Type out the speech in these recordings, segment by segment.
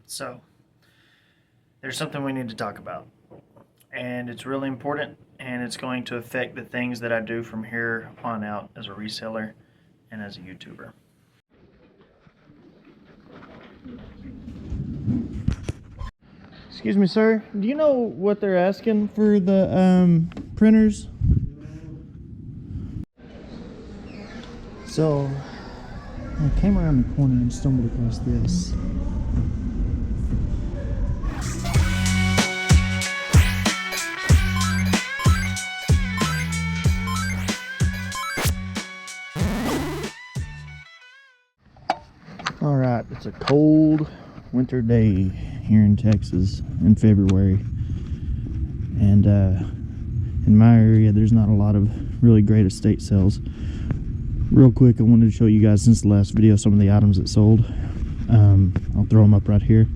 So there's something we need to talk about, and it's really important, and it's going to affect the things that I do from here on out as a reseller and as a YouTuber. Excuse me, sir. Do you know what they're asking for the printers? So I came around the corner and stumbled across this. All right, it's a cold winter day here in Texas in February, and in my area there's not a lot of really great estate sales. Real quick, I wanted to show you guys since the last video some of the items that sold. I'll throw them up right here.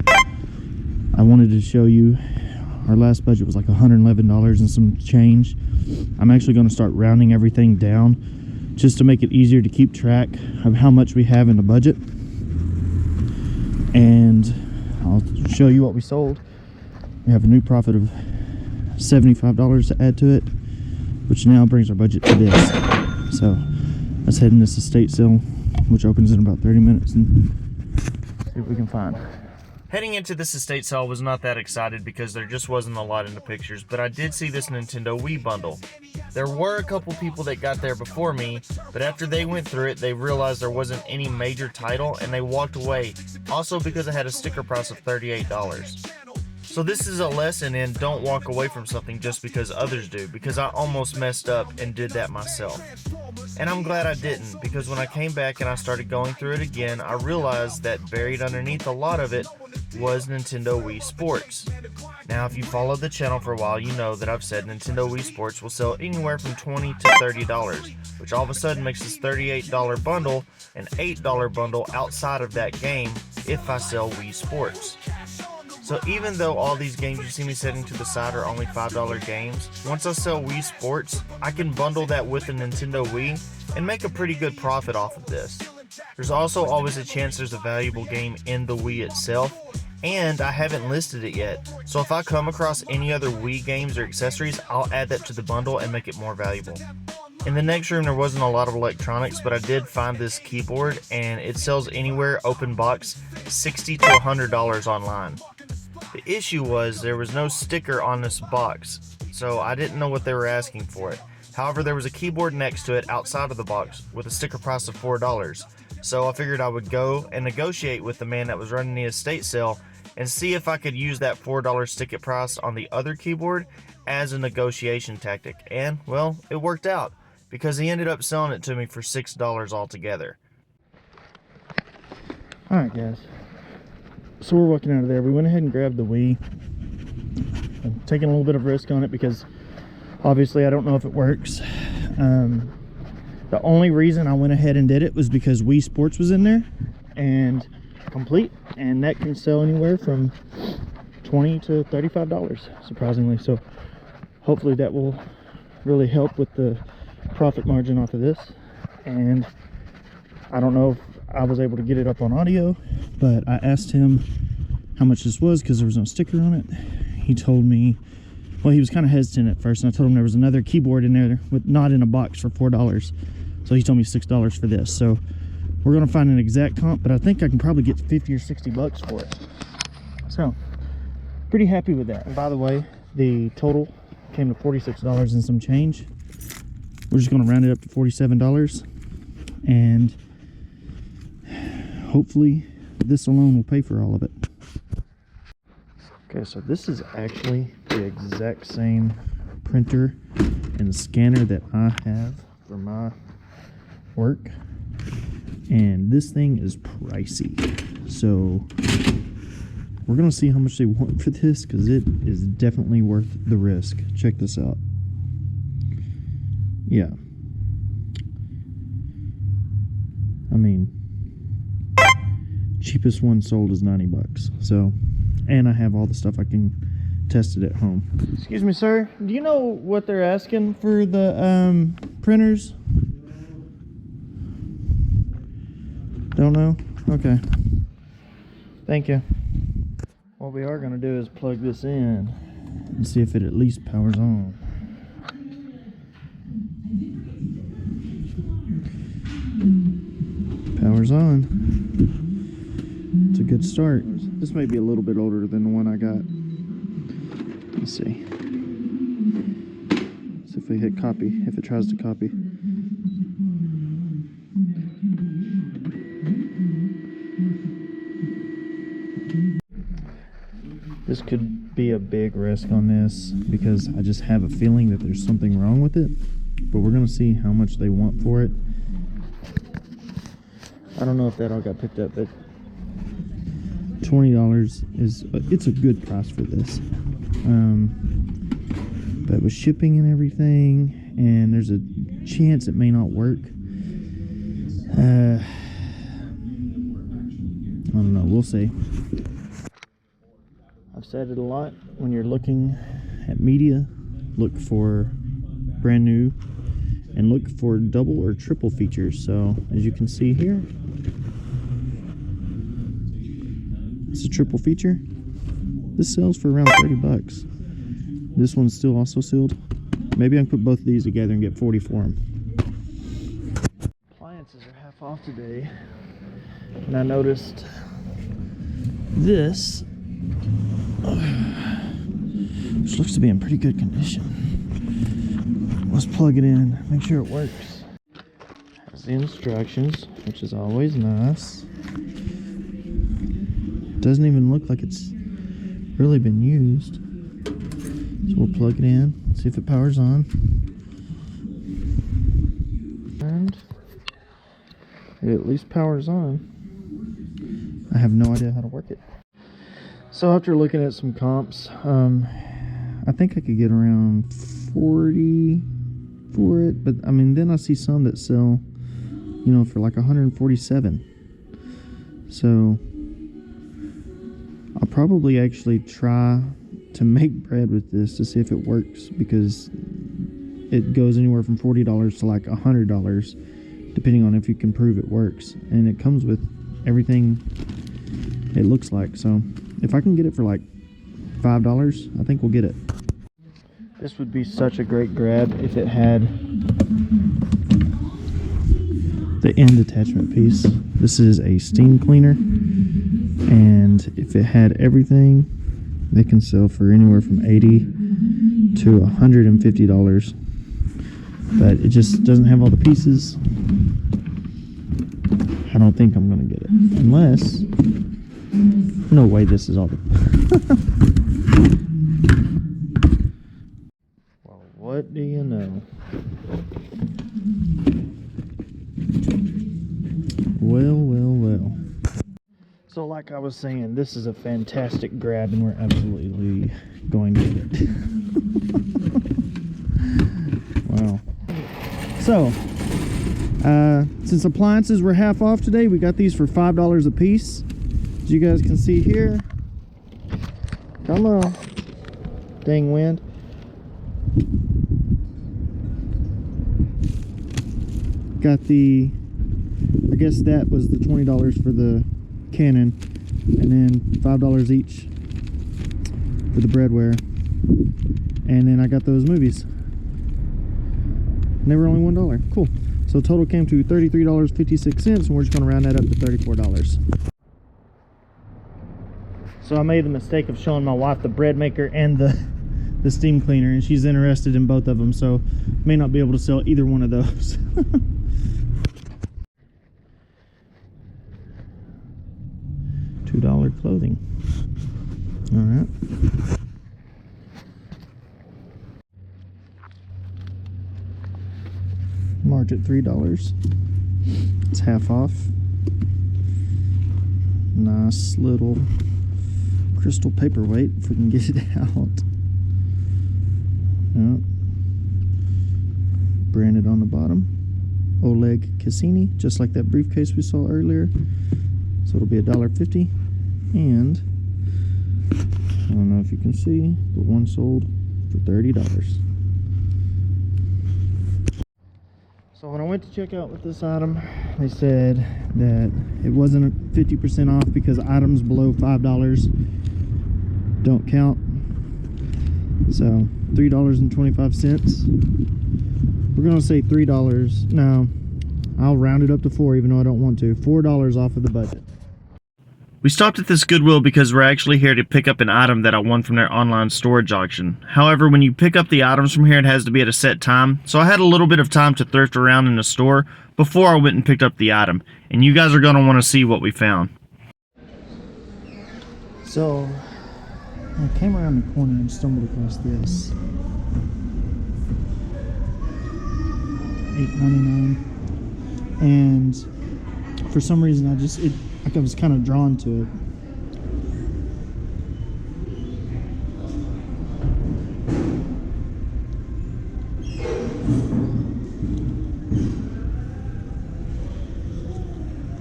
I wanted to show you our last budget was like $111 and some change. I'm actually going to start rounding everything down just to make it easier to keep track of how much we have in the budget. And I'll show you what we sold. We have a new profit of $75 to add to it, which now brings our budget to this. So let's head in this estate sale, which opens in about 30 minutes, and see what we can find. Heading into this estate sale, I was not that excited because there just wasn't a lot in the pictures, but I did see this Nintendo Wii bundle. There were a couple people that got there before me, but after they went through it, they realized there wasn't any major title and they walked away. Also because it had a sticker price of $38. So this is a lesson in don't walk away from something just because others do, because I almost messed up and did that myself. And I'm glad I didn't, because when I came back and I started going through it again, I realized that buried underneath a lot of it was Nintendo Wii Sports. Now, if you followed the channel for a while, you know that I've said Nintendo Wii Sports will sell anywhere from $20 to $30, which all of a sudden makes this $38 bundle an $8 bundle outside of that game if I sell Wii Sports. So even though all these games you see me setting to the side are only $5 games, once I sell Wii Sports, I can bundle that with the Nintendo Wii and make a pretty good profit off of this. There's also always a chance there's a valuable game in the Wii itself, and I haven't listed it yet. So if I come across any other Wii games or accessories, I'll add that to the bundle and make it more valuable. In the next room there wasn't a lot of electronics, but I did find this keyboard, and it sells anywhere open box $60 to $100 online. The issue was there was no sticker on this box, so I didn't know what they were asking for it. However, there was a keyboard next to it outside of the box with a sticker price of $4. So I figured I would go and negotiate with the man that was running the estate sale and see if I could use that $4 sticker price on the other keyboard as a negotiation tactic. And, well, it worked out because he ended up selling it to me for $6 altogether. Alright guys, so we're walking out of there. We went ahead and grabbed the Wii. I'm taking a little bit of risk on it because obviously I don't know if it works. The only reason I went ahead and did it was because Wii Sports was in there and complete, and that can sell anywhere from $20 to $35 surprisingly. So hopefully that will really help with the profit margin off of this. And I don't know if I was able to get it up on audio, but I asked him how much this was because there was no sticker on it. He told me, well, he was kind of hesitant at first, and I told him there was another keyboard in there with not in a box for $4. So he told me $6 for this. So we're gonna find an exact comp, but I think I can probably get 50 or 60 bucks for it. So pretty happy with that. And by the way, the total came to $46 and some change. We're just gonna round it up to $47, and hopefully this alone will pay for all of it. Okay, so this is actually the exact same printer and scanner that I have for my work, and this thing is pricey. So we're gonna see how much they want for this because it is definitely worth the risk. Check this out. Yeah, I mean, cheapest one sold is 90 bucks. So, and I have all the stuff I can test it at home. Excuse me, sir. Do you know what they're asking for the printers? Don't know? Okay. Thank you. What we are going to do is plug this in and see if it at least powers on. Powers on. It's a good start. This may be a little bit older than the one I got. Let's see. See if we hit copy, if it tries to copy. This could be a big risk on this because I just have a feeling that there's something wrong with it, but we're gonna see how much they want for it. I don't know if that all got picked up, but $20 is, it's a good price for this. But with shipping and everything, and there's a chance it may not work. I don't know, we'll see. I've said it a lot, when you're looking at media, look for brand new and look for double or triple features. So as you can see here, it's a triple feature. This sells for around 30 bucks. This one's still also sealed. Maybe I can put both of these together and get 40 for them. Appliances are half off today, and I noticed this, which looks to be in pretty good condition. Let's plug it in, make sure it works. Has the instructions, which is always nice. Doesn't even look like it's really been used. So we'll plug it in, see if it powers on. And it at least powers on. I have no idea how to work it. So after looking at some comps, I think I could get around 40 for it, but I mean, then I see some that sell, you know, for like 147. So I'll probably actually try to make bread with this to see if it works, because it goes anywhere from $40 to like $100, depending on if you can prove it works. And it comes with everything it looks like. So if I can get it for like $5, I think we'll get it. This would be such a great grab if it had the end attachment piece. This is a steam cleaner, and if it had everything, they can sell for anywhere from $80 to $150, but it just doesn't have all the pieces. I don't think I'm gonna get it, unless, no way this is all the well, what do you know? Well. So like I was saying, this is a fantastic grab, and we're absolutely going to get it. Wow. So, since appliances were half off today, we got these for $5 a piece. As you guys can see here. Come on. Dang wind. Got the, I guess that was the $20 for the Canon, and then $5 each for the breadware, and then I got those movies, and they were only $1. Cool. So total came to $33.56, and we're just going to round that up to $34. So I made the mistake of showing my wife the bread maker and the steam cleaner, and she's interested in both of them, so may not be able to sell either one of those. $2 clothing. All right. Margin at $3. It's half off. Nice little crystal paperweight if we can get it out. Yep. Branded on the bottom. Oleg Cassini, just like that briefcase we saw earlier. So it'll be $1.50, and I don't know if you can see, but one sold for $30. So when I went to check out with this item, they said that it wasn't 50% off because items below $5 don't count. So $3.25. We're gonna say $3. No, I'll round it up to $4, even though I don't want to. $4 off of the budget. We stopped at this Goodwill because we're actually here to pick up an item that I won from their online storage auction. However, when you pick up the items from here, it has to be at a set time. So I had a little bit of time to thrift around in the store before I went and picked up the item. And you guys are going to want to see what we found. So, I came around the corner and stumbled across this. $8.99. And for some reason I was kind of drawn to it.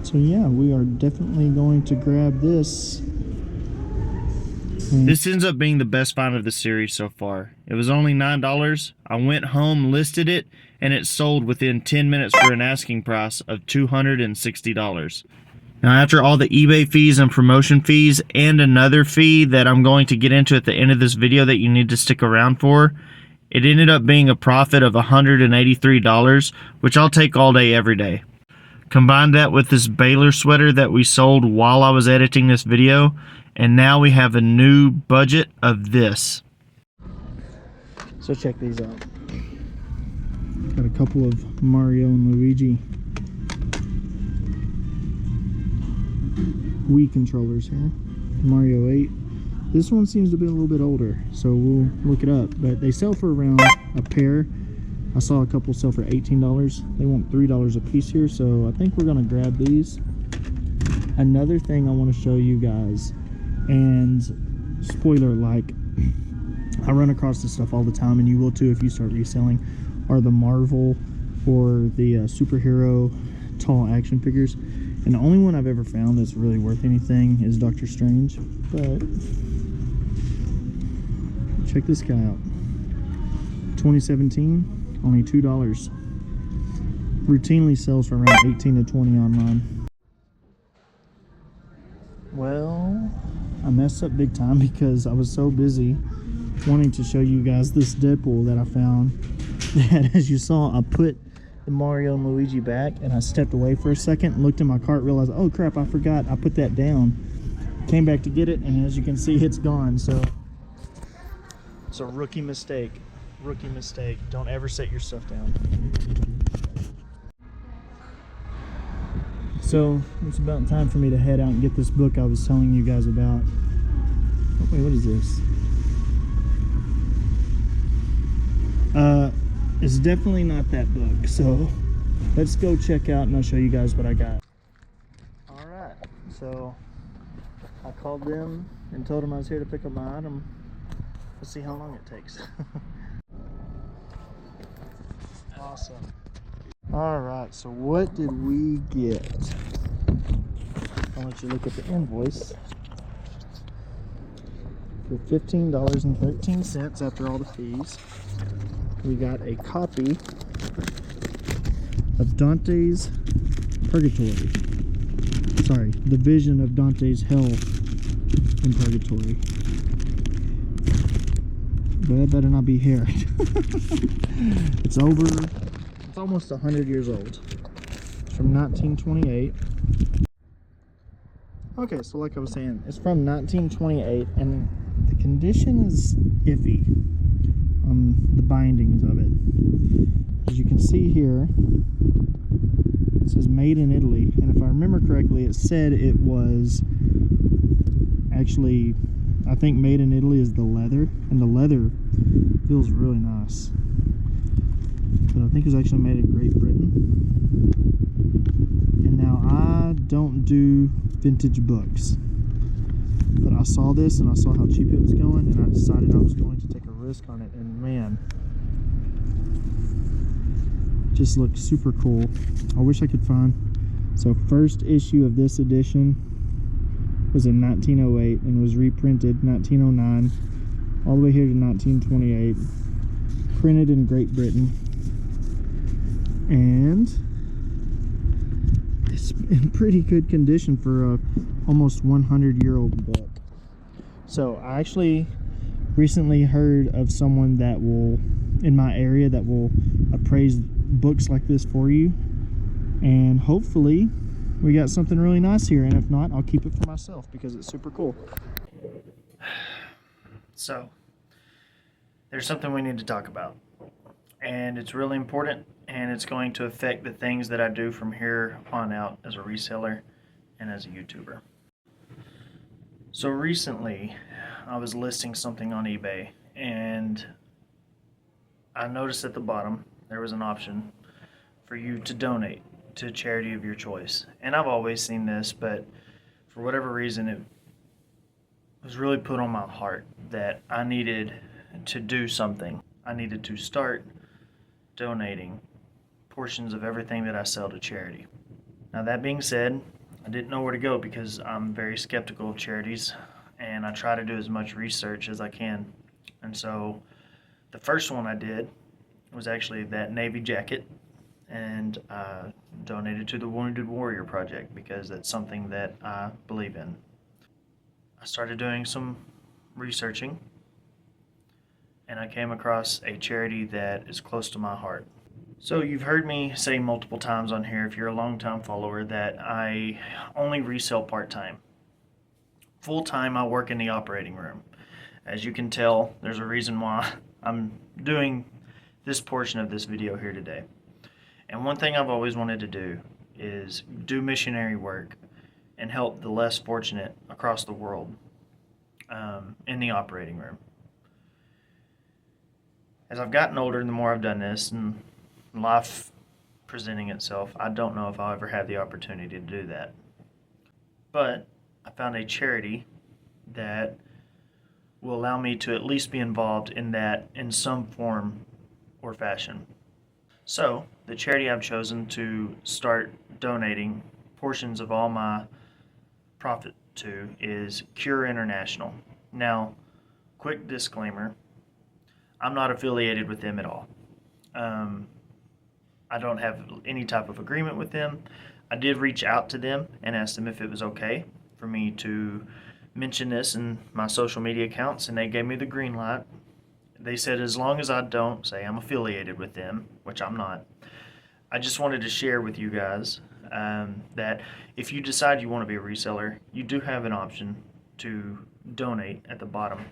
So yeah, we are definitely going to grab this. This ends up being the best find of the series so far. It was only $9. I went home, listed it, and it sold within 10 minutes for an asking price of $260. Now, after all the eBay fees and promotion fees and another fee that I'm going to get into at the end of this video that you need to stick around for, it ended up being a profit of $183, which I'll take all day, every day. Combine that with this Baylor sweater that we sold while I was editing this video, and now we have a new budget of this. So check these out. Got a couple of Mario and Luigi Wii controllers here. Mario 8. This one seems to be a little bit older, so we'll look it up. But they sell for around a pair. I saw a couple sell for $18. They want $3 a piece here, so I think we're gonna grab these. Another thing I want to show you guys, and spoiler, like, I run across this stuff all the time, and you will too if you start reselling, are the Marvel or the superhero tall action figures. And the only one I've ever found that's really worth anything is Doctor Strange. But check this guy out. 2017, only $2. Routinely sells for around 18 to 20 online. Well, I messed up big time because I was so busy wanting to show you guys this Deadpool that I found, that, as you saw, I put the Mario and Luigi back, and I stepped away for a second, looked in my cart, realized, oh crap, I forgot I put that down. Came back to get it, and as you can see, it's gone. So it's a rookie mistake. Rookie mistake. Don't ever set your stuff down. So it's about time for me to head out and get this book I was telling you guys about. Oh, wait, what is this? It's definitely not that book, so let's go check out and I'll show you guys what I got. Alright, so I called them and told them I was here to pick up my item. Let's see how long it takes. Awesome. Alright, so what did we get? I'll let you look at the invoice. For $15.13 after all the fees, we got a copy of Dante's Purgatory. Sorry, the Vision of Dante's Hell in Purgatory. But that better not be here. It's almost 100 years old. It's from 1928. Okay, so like I was saying, it's from 1928, and the condition is iffy on the bindings of it. As you can see here, it says made in Italy, and if I remember correctly, it said it was actually, I think made in Italy is the leather, and the leather feels really nice. But I think it was actually made in Great Britain. And now I don't do vintage books, but I saw this and I saw how cheap it was going, and I decided I was going to take a risk on it, and man, just looks super cool. I wish I could find, so first issue of this edition was in 1908 and was reprinted 1909 all the way here to 1928, printed in Great Britain, and it's in pretty good condition for a almost 100-year-old book. So I actually recently heard of someone that will, in my area, that will appraise books like this for you, and hopefully we got something really nice here, and if not, I'll keep it for myself because it's super cool. So there's something we need to talk about, and it's really important, and it's going to affect the things that I do from here on out as a reseller and as a YouTuber. So recently I was listing something on eBay, and I noticed at the bottom there was an option for you to donate to a charity of your choice. And I've always seen this, but for whatever reason it was really put on my heart that I needed to do something. I needed to start donating portions of everything that I sell to charity. Now, that being said, I didn't know where to go because I'm very skeptical of charities, and I try to do as much research as I can. And so the first one I did was actually that Navy jacket, and donated to the Wounded Warrior Project because that's something that I believe in. I started doing some researching, and I came across a charity that is close to my heart. So you've heard me say multiple times on here, if you're a long-time follower, that I only resell part-time. Full-time, I work in the operating room. As you can tell, there's a reason why I'm doing this portion of this video here today. And one thing I've always wanted to do is do missionary work and help the less fortunate across the world in the operating room. As I've gotten older, the more I've done this and life presenting itself, I don't know if I'll ever have the opportunity to do that. But I found a charity that will allow me to at least be involved in that in some form or fashion. So the charity I've chosen to start donating portions of all my profit to is Cure International. Now, quick disclaimer, I'm not affiliated with them at all. I don't have any type of agreement with them. I did reach out to them and ask them if it was okay for me to mention this in my social media accounts, and they gave me the green light. They said as long as I don't say I'm affiliated with them, which I'm not. I just wanted to share with you guys that if you decide you want to be a reseller, you do have an option to donate at the bottom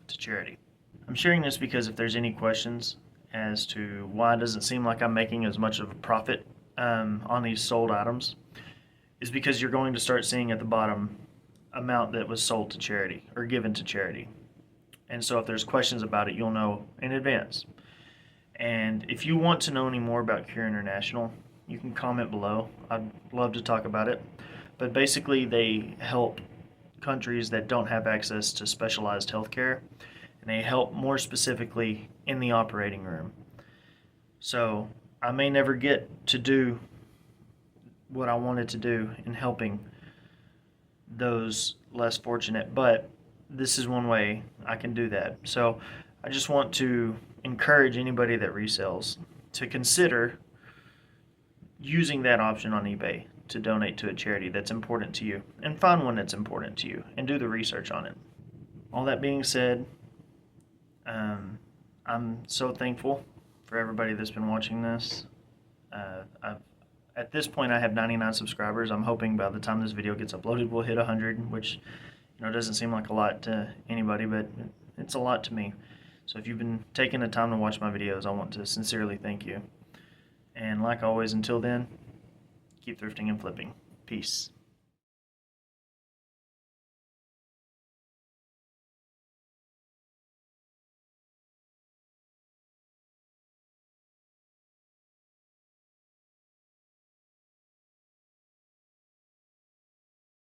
to charity. I'm sharing this because if there's any questions as to why it doesn't seem like I'm making as much of a profit on these sold items, is because you're going to start seeing at the bottom amount that was sold to charity or given to charity. And so if there's questions about it, you'll know in advance. And if you want to know any more about Cure International, you can comment below. I'd love to talk about it. But basically, they help countries that don't have access to specialized healthcare, and they help more specifically in the operating room. So I may never get to do what I wanted to do in helping those less fortunate, but this is one way I can do that. So I just want to encourage anybody that resells to consider using that option on eBay to donate to a charity that's important to you, and find one that's important to you and do the research on it. All that being said, I'm so thankful for everybody that's been watching this. At this point I have 99 subscribers. I'm hoping by the time this video gets uploaded we'll hit 100, which doesn't seem like a lot to anybody, but it's a lot to me. So if you've been taking the time to watch my videos, I want to sincerely thank you. And like always, until then, keep thrifting and flipping. Peace.